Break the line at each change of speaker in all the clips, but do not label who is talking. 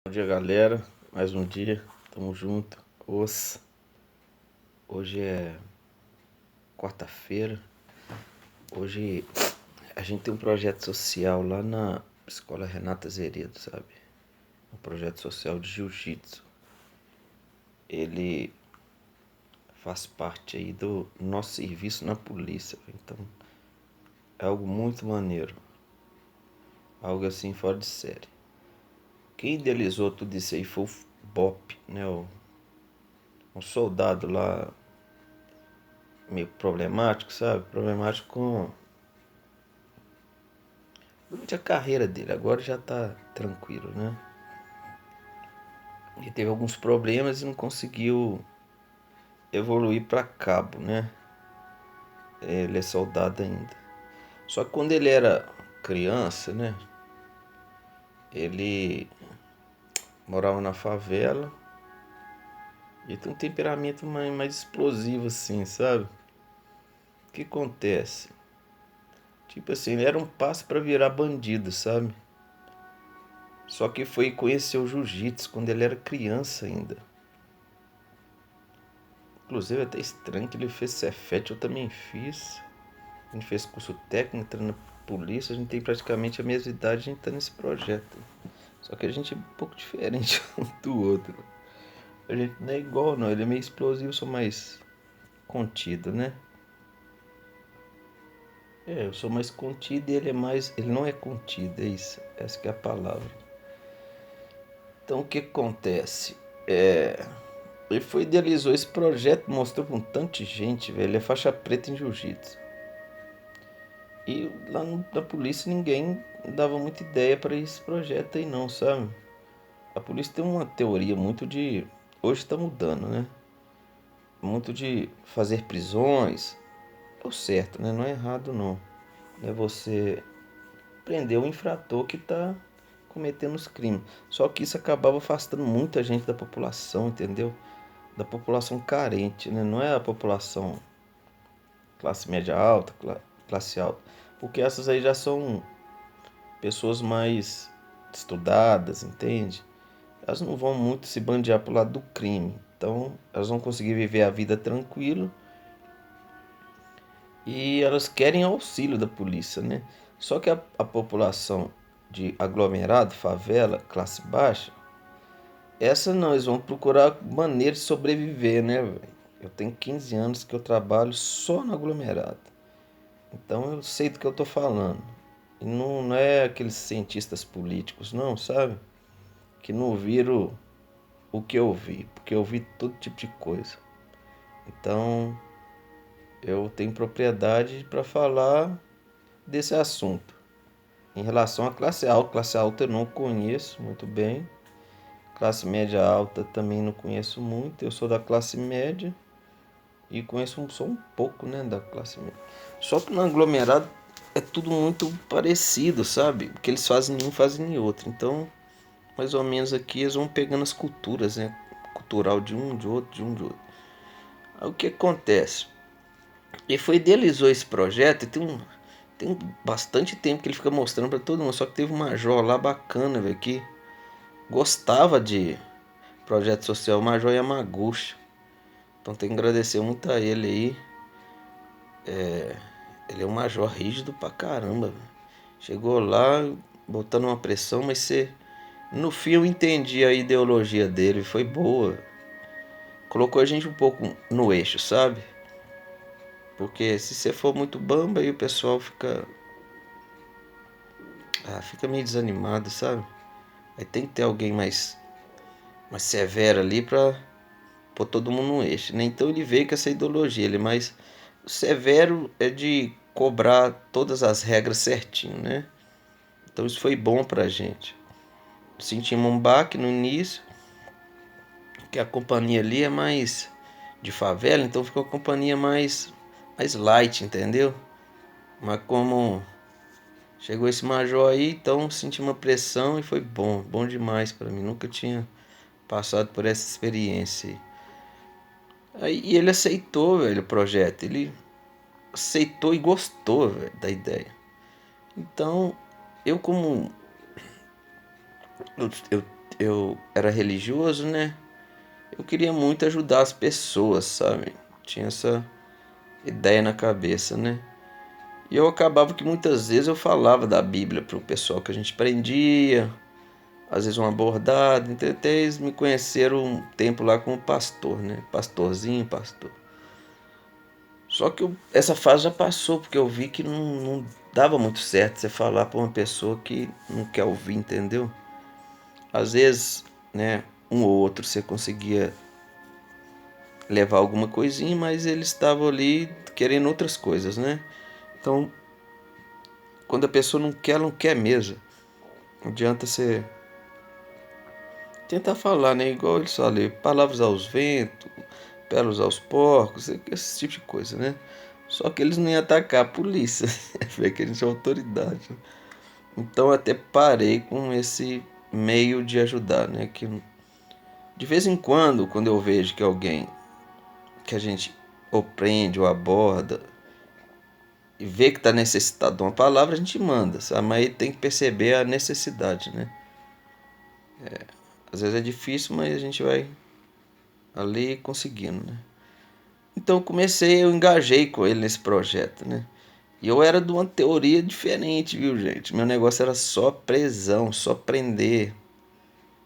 Bom dia, galera. Mais um dia. Tamo junto. Hoje é quarta-feira. Hoje a gente tem um projeto social lá na Escola Renata Zeredo, sabe? Um projeto social de jiu-jitsu. Ele faz parte aí do nosso serviço na polícia. Então é algo muito maneiro. Algo assim fora de série. Quem idealizou tudo isso aí foi o Bop, né? Um soldado lá meio problemático, sabe? Problemático durante a carreira dele. Agora já tá tranquilo, né? Ele teve alguns problemas e não conseguiu evoluir para cabo, né? Ele é soldado ainda. Só que quando ele era criança, né? Ele morava na favela e tem um temperamento mais explosivo assim, sabe? O que acontece? Tipo assim, ele era um passo para virar bandido, sabe? Só que foi conhecer o jiu-jitsu quando ele era criança ainda. Inclusive é até estranho que ele fez Cefet, eu também fiz. A gente fez curso técnico, entrando na polícia, a gente tem praticamente a mesma idade, a gente tá nesse projeto. Só que a gente é um pouco diferente um do outro. A gente não é igual não, ele é meio explosivo, eu sou mais contido, né? Eu sou mais contido e ele é mais. Ele não é contido, é isso. Essa que é a palavra. Então o que acontece? Ele foi idealizou esse projeto, mostrou pra um tanto de gente, velho. Ele é faixa preta em jiu-jitsu. E lá na polícia ninguém dava muita ideia para esse projeto aí não, sabe? A polícia tem uma teoria muito de. Hoje está mudando, né? Muito de fazer prisões. É o certo, né? Não é errado não. É você prender o infrator que está cometendo os crimes. Só que isso acabava afastando muita gente da população, entendeu? Da população carente, né? Não é a população classe média alta, classe alta. Porque essas aí já são pessoas mais estudadas, entende? Elas não vão muito se bandear pro lado do crime. Então, elas vão conseguir viver a vida tranquilo e elas querem auxílio da polícia, né? Só que a população de aglomerado, favela, classe baixa, essa não, eles vão procurar maneiras de sobreviver, né, velho? Eu tenho 15 anos que eu trabalho só no aglomerado. Então eu sei do que eu tô falando. E não é aqueles cientistas políticos, não, sabe? Que não viram o que eu vi, porque eu vi todo tipo de coisa. Então, eu tenho propriedade para falar desse assunto. Em relação à classe alta eu não conheço muito bem. Classe média alta também não conheço muito. Eu sou da classe média e conheço só um pouco, né, da classe média. Só que no aglomerado é tudo muito parecido, sabe? O que eles fazem em um fazem em outro. Então, mais ou menos aqui eles vão pegando as culturas, né? Cultural de um, de outro, de um, de outro. Aí o que acontece? Ele foi idealizou esse projeto e tem bastante tempo que ele fica mostrando para todo mundo. Só que teve um major lá bacana, velho, que gostava de projeto social, o Major Yamaguchi. Então tem que agradecer muito a ele aí. Ele é um major rígido pra caramba, velho. Chegou lá botando uma pressão, mas você. No fim eu entendi a ideologia dele, foi boa. Colocou a gente um pouco no eixo, sabe? Porque se você for muito bamba aí o pessoal fica meio desanimado, sabe? Aí tem que ter alguém mais severo ali pra pôr todo mundo no eixo, né? Então ele veio com essa ideologia, ele é mais severo é de cobrar todas as regras certinho, né? Então isso foi bom pra gente. Sentimos um baque no início, que a companhia ali é mais de favela, então ficou a companhia mais light, entendeu? Mas como chegou esse major aí, então senti uma pressão e foi bom, bom demais pra mim. Nunca tinha passado por essa experiência. Aí e ele aceitou, velho, o projeto. Ele aceitou e gostou, velho, da ideia. Então, eu como eu eu era religioso, né? Eu queria muito ajudar as pessoas, sabe? Tinha essa ideia na cabeça, né? E eu acabava que muitas vezes eu falava da Bíblia pro pessoal que a gente prendia, às vezes uma abordada, então até eles me conheceram um tempo lá como pastor, né? Pastorzinho, pastor. Só que essa fase já passou, porque eu vi que não dava muito certo você falar para uma pessoa que não quer ouvir, entendeu? Às vezes, né, um ou outro você conseguia levar alguma coisinha, mas eles estavam ali querendo outras coisas, né? Então, quando a pessoa não quer, ela não quer mesmo. Não adianta você tentar falar, né? Igual eles falam, palavras aos ventos, pérolas aos porcos, esse tipo de coisa, né? Só que eles não iam atacar a polícia, porque a gente é autoridade. Então até parei com esse meio de ajudar, né? Que de vez em quando eu vejo que alguém que a gente ou prende ou aborda e vê que está necessitado de uma palavra, a gente manda, sabe? Mas aí tem que perceber a necessidade, né? Às vezes é difícil, mas a gente vai ali conseguindo, né? Então eu engajei com ele nesse projeto, né? E eu era de uma teoria diferente, viu, gente? Meu negócio era só prisão, só prender.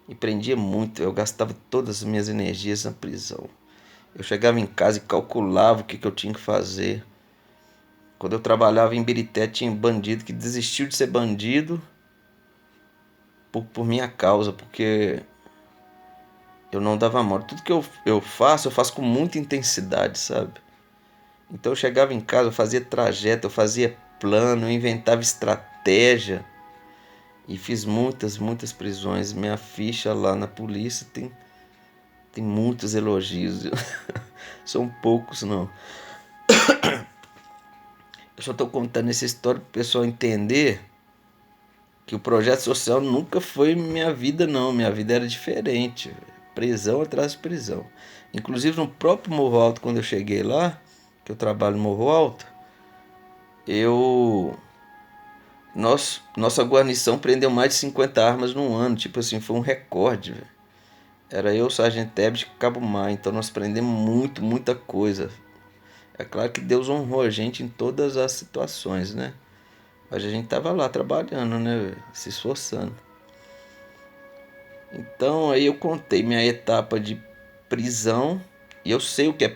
E prendia muito, eu gastava todas as minhas energias na prisão. Eu chegava em casa e calculava o que eu tinha que fazer. Quando eu trabalhava em Birité, tinha bandido que desistiu de ser bandido por minha causa, porque eu não dava mole. Tudo que eu faço com muita intensidade, sabe? Então eu chegava em casa, eu fazia trajeto, eu fazia plano, eu inventava estratégia e fiz muitas prisões. Minha ficha lá na polícia tem muitos elogios. São poucos, não. Eu só estou contando essa história para o pessoal entender que o projeto social nunca foi minha vida, não. Minha vida era diferente. Prisão atrás de prisão. Inclusive no próprio Morro Alto, quando eu cheguei lá, que eu trabalho no Morro Alto, eu. Nossa guarnição prendeu mais de 50 armas num ano. Tipo assim, foi um recorde, velho. Era eu, Sargento Tebet e Cabo Mar. Então nós prendemos muita coisa. É claro que Deus honrou a gente em todas as situações, né? Mas a gente tava lá trabalhando, né? Se esforçando. Então aí eu contei minha etapa de prisão e eu sei o que é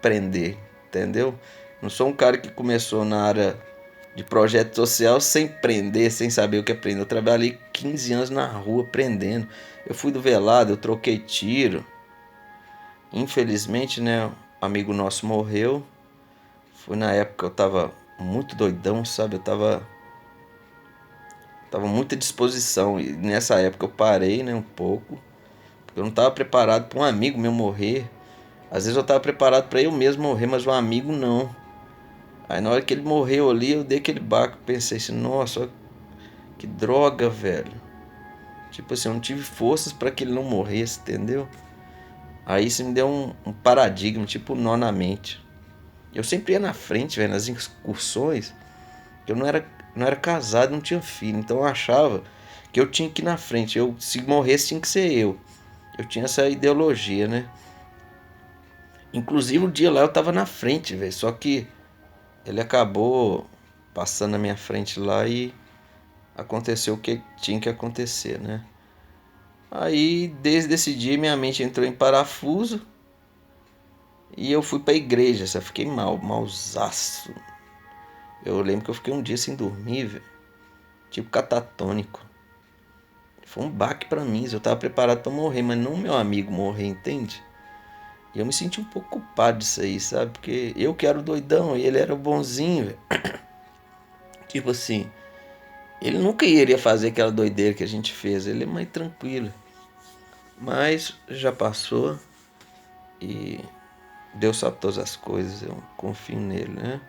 prender, entendeu? Não sou um cara que começou na área de projeto social sem prender, sem saber o que é prender. Eu trabalhei 15 anos na rua prendendo. Eu fui do velado, eu troquei tiro. Infelizmente, né? Um amigo nosso morreu. Foi na época que eu tava muito doidão, sabe? Tava muita disposição e nessa época eu parei, né, um pouco, porque eu não tava preparado para um amigo meu morrer. Às vezes eu tava preparado para eu mesmo morrer, mas um amigo não. Aí na hora que ele morreu ali, eu dei aquele baco, pensei assim, nossa, que droga, velho. Tipo assim, eu não tive forças para que ele não morresse, entendeu? Aí isso me deu um paradigma, tipo um nó na mente. Eu sempre ia na frente, velho, nas excursões. Eu não era casado, não tinha filho, então eu achava que eu tinha que ir na frente. Se morresse, tinha que ser eu. Eu tinha essa ideologia, né? Inclusive o dia lá eu tava na frente, velho. Só que ele acabou passando na minha frente lá e aconteceu o que tinha que acontecer, né? Aí desde esse dia minha mente entrou em parafuso e eu fui pra igreja, sabe? Fiquei malzaço. Eu lembro que eu fiquei um dia sem dormir, velho. Tipo catatônico. Foi um baque pra mim. Eu tava preparado pra morrer, mas não meu amigo morrer, entende? E eu me senti um pouco culpado disso aí, sabe? Porque eu que era o doidão e ele era o bonzinho, velho. Tipo assim, ele nunca iria fazer aquela doideira que a gente fez. Ele é mais tranquilo. Mas já passou e Deus sabe todas as coisas. Eu confio nele, né?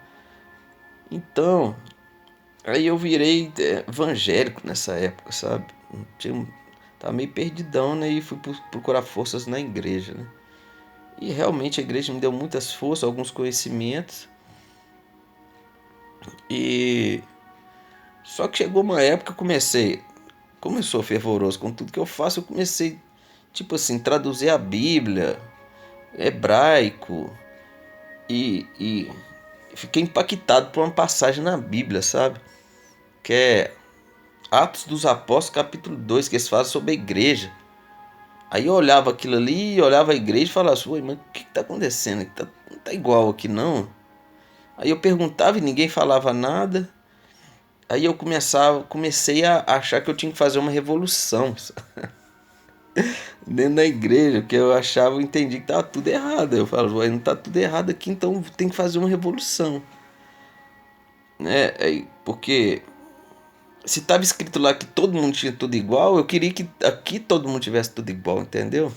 Então, aí eu virei evangélico nessa época, sabe? Tava meio perdidão, né? E fui procurar forças na igreja, né? E realmente a igreja me deu muitas forças, alguns conhecimentos. E só que chegou uma época que eu comecei como eu sou fervoroso com tudo que eu faço, eu comecei, tipo assim, traduzir a Bíblia, hebraico, e fiquei impactado por uma passagem na Bíblia, sabe? Que é Atos dos Apóstolos, capítulo 2, que eles falam sobre a igreja. Aí eu olhava aquilo ali, olhava a igreja e falava assim, ué, mas o que está acontecendo? Não tá igual aqui não. Aí eu perguntava e ninguém falava nada. Aí eu comecei a achar que eu tinha que fazer uma revolução dentro da igreja, porque eu achava, eu entendi que estava tudo errado. Eu falava, ué, não está tudo errado aqui, então tem que fazer uma revolução, né? Porque se estava escrito lá que todo mundo tinha tudo igual, eu queria que aqui todo mundo tivesse tudo igual, entendeu?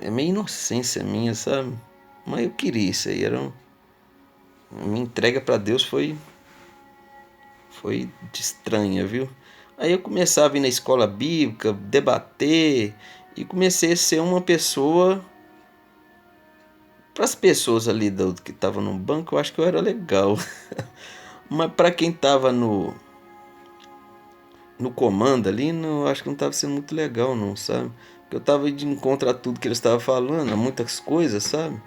É meio inocência minha, sabe? Mas eu queria isso aí. A minha entrega para Deus foi estranha, viu? Aí eu começava a ir na escola bíblica, debater, e comecei a ser uma pessoa. Para as pessoas ali que estavam no banco, eu acho que eu era legal. Mas para quem estava no comando ali, não, acho que não estava sendo muito legal, não, sabe? Porque eu estava de encontro a tudo que eles estavam falando, a muitas coisas, sabe?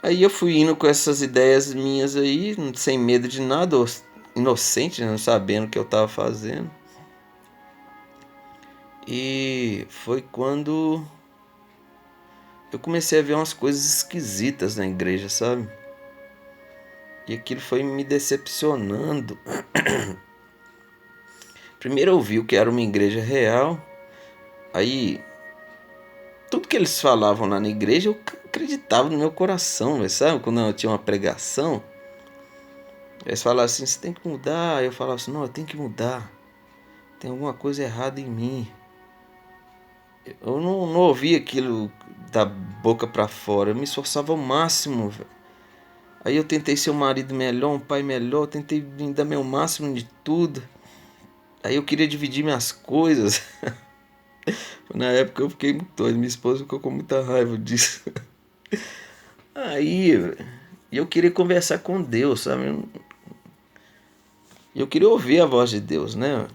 Aí eu fui indo com essas ideias minhas aí, sem medo de nada, inocente, né, não sabendo o que eu estava fazendo. E foi quando eu comecei a ver umas coisas esquisitas na igreja, sabe? E aquilo foi me decepcionando. Primeiro eu vi o que era uma igreja real, aí tudo que eles falavam lá na igreja eu acreditava no meu coração, sabe? Quando eu tinha uma pregação, eles falavam assim, você tem que mudar. Aí eu falava assim, não, eu tenho que mudar. Tem alguma coisa errada em mim. Eu não ouvia aquilo da boca pra fora. Eu me esforçava ao máximo, velho. Aí eu tentei ser um marido melhor, um pai melhor. Tentei dar meu máximo de tudo. Aí eu queria dividir minhas coisas. Na época eu fiquei muito doido. Minha esposa ficou com muita raiva disso. Aí, velho, eu queria conversar com Deus, sabe? Eu queria ouvir a voz de Deus, né?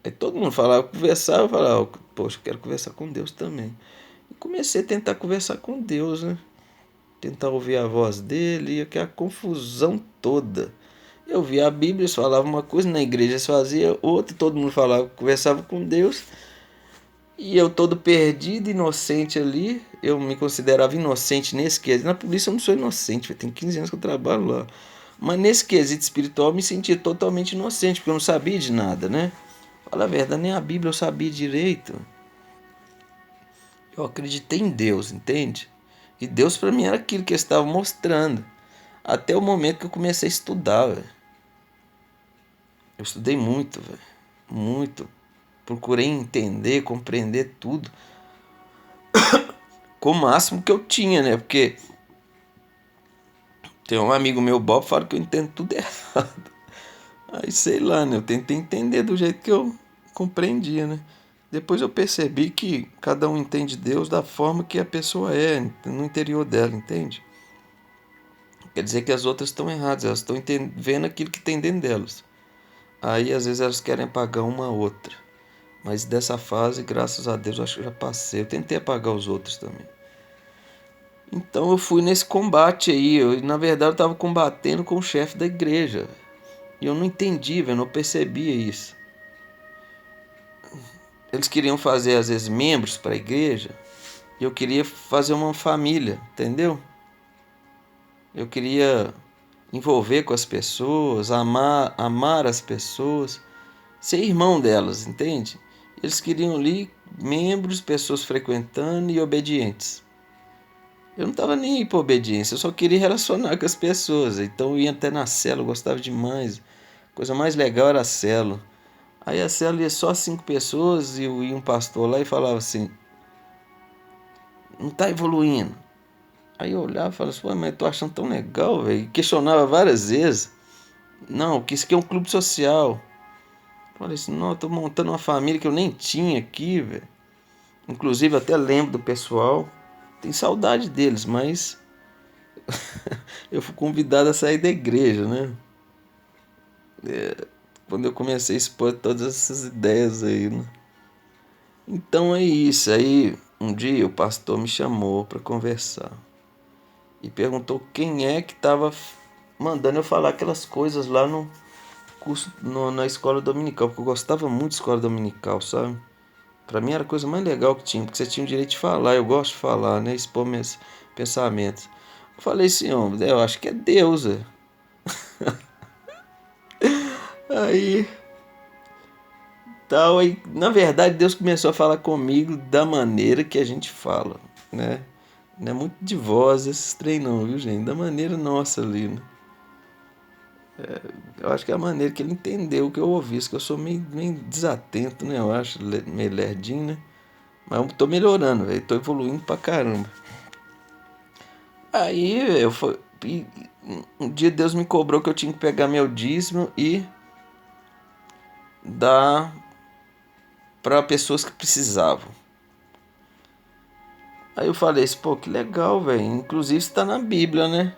Aí todo mundo falava, conversava, eu falava, poxa, eu quero conversar com Deus também. E comecei a tentar conversar com Deus, né? Tentar ouvir a voz dele, e aquela confusão toda. Eu via a Bíblia, eles falavam uma coisa, na igreja eles faziam outra, todo mundo falava, conversava com Deus, e eu todo perdido, inocente ali. Eu me considerava inocente nesse quesito. Na polícia eu não sou inocente, tem 15 anos que eu trabalho lá. Mas nesse quesito espiritual eu me sentia totalmente inocente, porque eu não sabia de nada, né? Fala a verdade, nem a Bíblia eu sabia direito. Eu acreditei em Deus, entende? E Deus para mim era aquilo que eu estava mostrando. Até o momento que eu comecei a estudar, velho. Eu estudei muito, velho. Muito. Procurei entender, compreender tudo. Com o máximo que eu tinha, né? Porque tem um amigo meu, Bob, fala que eu entendo tudo errado. Aí sei lá, né? Eu tentei entender do jeito que eu compreendia, né? Depois eu percebi que cada um entende Deus da forma que a pessoa é, no interior dela, entende? Quer dizer que as outras estão erradas, elas estão vendo aquilo que tem dentro delas. Aí às vezes elas querem apagar uma a outra. Mas dessa fase, graças a Deus, eu acho que eu já passei. Eu tentei apagar os outros também. Então eu fui nesse combate aí. Na verdade, eu estava combatendo com o chefe da igreja. E eu não entendi, velho, não percebia isso. Eles queriam fazer, às vezes, membros para a igreja. E eu queria fazer uma família, entendeu? Eu queria envolver com as pessoas, amar as pessoas, ser irmão delas, entende? Eles queriam ali membros, pessoas frequentando e obedientes. Eu não estava nem aí para obediência, eu só queria relacionar com as pessoas. Então eu ia até na célula, eu gostava demais. A coisa mais legal era a célula. Aí a célula ia só 5 pessoas e ia um pastor lá e falava assim: não está evoluindo. Aí eu olhava e falava assim: mas eu tô achando tão legal, velho. Questionava várias vezes. Não, que isso aqui é um clube social. Falei assim: não, eu tô montando uma família que eu nem tinha aqui, velho. Inclusive até lembro do pessoal. Tem saudade deles, mas eu fui convidado a sair da igreja, né? quando eu comecei a expor todas essas ideias aí, né? Então é isso. Aí um dia o pastor me chamou para conversar e perguntou quem é que estava mandando eu falar aquelas coisas lá no curso, na escola dominical, porque eu gostava muito de escola dominical, sabe? Pra mim era a coisa mais legal que tinha, porque você tinha o direito de falar, eu gosto de falar, né? Expor meus pensamentos. Eu falei assim, homem, eu acho que é Deus, é. Aí, tal, aí, na verdade, Deus começou a falar comigo da maneira que a gente fala, né? Não é muito de voz esses trem não, viu, gente? Da maneira nossa ali, né? Eu acho que é a maneira que ele entendeu que eu ouvi, isso que eu sou meio desatento, né? Eu acho, meio lerdinho, né? Mas eu tô melhorando, velho. Tô evoluindo pra caramba. Aí eu fui. Um dia Deus me cobrou que eu tinha que pegar meu dízimo e dar para pessoas que precisavam. Aí eu falei assim, pô, que legal, velho. Inclusive está na Bíblia, né?